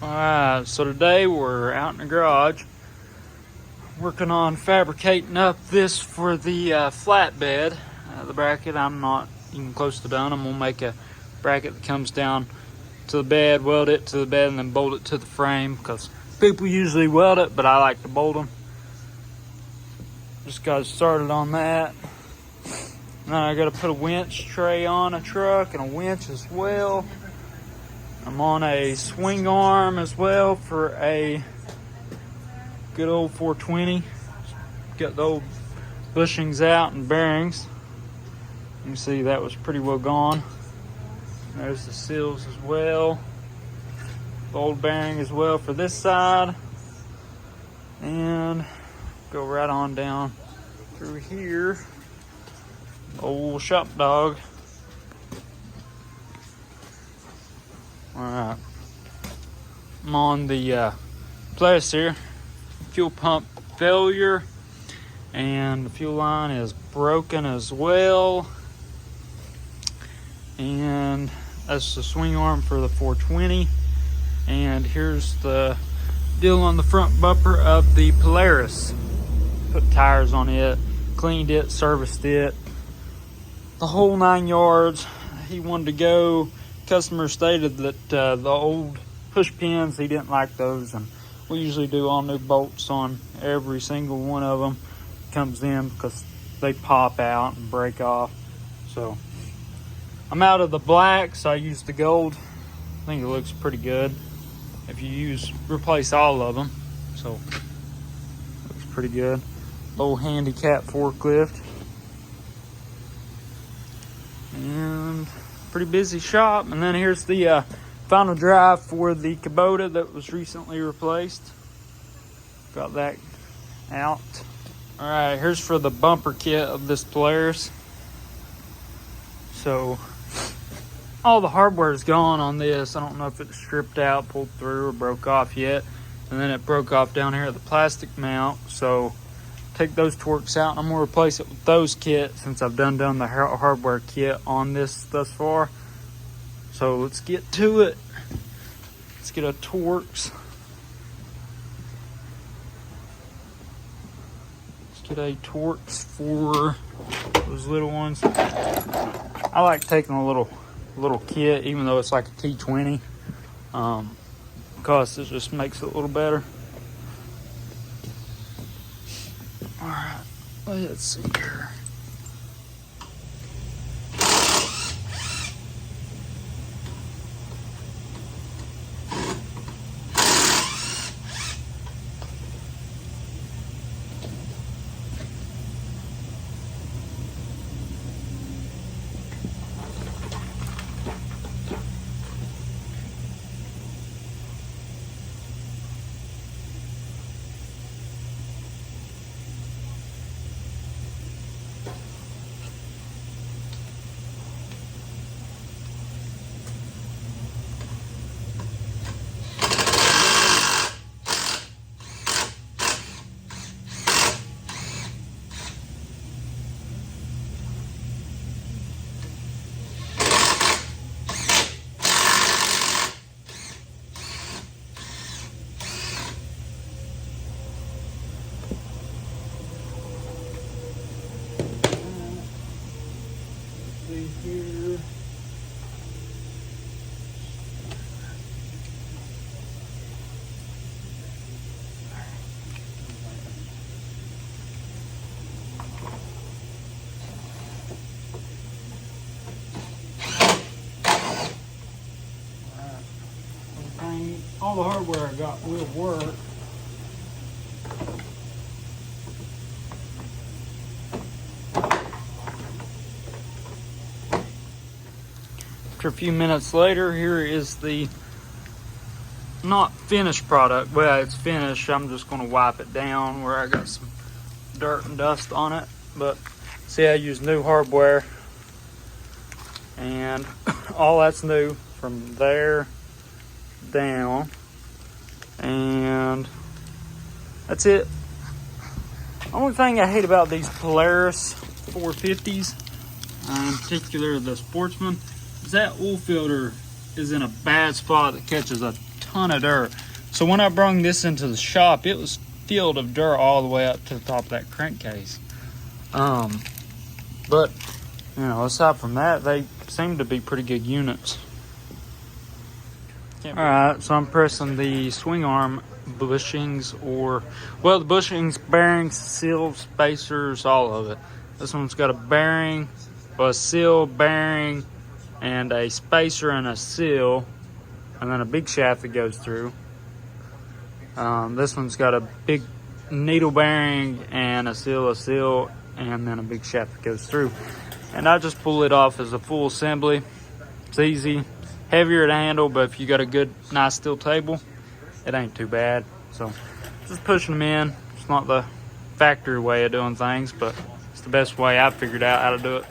Alright, so today we're out in the garage working on fabricating up this for the flatbed. The bracket, I'm not even close to done. I'm going to make a bracket that comes down to the bed, weld it to the bed, and then bolt it to the frame, because people usually weld it, but I like to bolt them. Just got started on that. Now I got to put a winch tray on a truck and a winch as well. I'm on a swing arm as well for a good old 420. Got the old bushings out and bearings. You can see that was pretty well gone. There's the seals as well. The old bearing as well for this side. And go right on down through here. Old shop dog. Alright, I'm on the Polaris here. Fuel pump failure, and the fuel line is broken as well. And that's the swing arm for the 420. And here's the deal on the front bumper of the Polaris. Put tires on it, cleaned it, serviced it, the whole 9 yards. He wanted to go. Customer stated that the old push pins, he didn't like those, and we usually do all new bolts on every single one of them comes in because they pop out and break off. So I'm out of the black, so I used the gold. I think it looks pretty good if you replace all of them. So looks pretty good. Old handicap forklift. And pretty busy shop. And then here's the final drive for the Kubota that was recently replaced. Got that out. All right, here's for the bumper kit of this Polaris. So all the hardware is gone on this. I don't know if it's stripped out, pulled through, or broke off yet. And then it broke off down here at the plastic mount. So take those Torx out, and I'm gonna replace it with those kits since I've done the hardware kit on this thus far. So let's get to it. Let's get a Torx. Let's get a Torx for those little ones. I like taking a little kit, even though it's like a T20, because it just makes it a little better. Alright, let's see here. Here. All the hardware I got will work. After a few minutes later, here is the not finished product. Well, it's finished. I'm just going to wipe it down where I got some dirt and dust on it. But see, I use new hardware, and all that's new from there down, and that's it. Only thing I hate about these Polaris 450s, in particular the Sportsman, is that oil filter is in a bad spot that catches a ton of dirt. So when I brung this into the shop, it was filled of dirt all the way up to the top of that crankcase. But you know, aside from that, they seem to be pretty good units. Alright, so I'm pressing the swing arm bushings, or, well, the bushings, bearings, seals, spacers, all of it. This one's got a bearing, a seal, bearing, and a spacer and a seal, and then a big shaft that goes through. This one's got a big needle bearing and a seal, and then a big shaft that goes through. And I just pull it off as a full assembly. It's easy, heavier to handle, but if you got a good, nice steel table, it ain't too bad. So just pushing them in. It's not the factory way of doing things, but it's the best way I've figured out how to do it.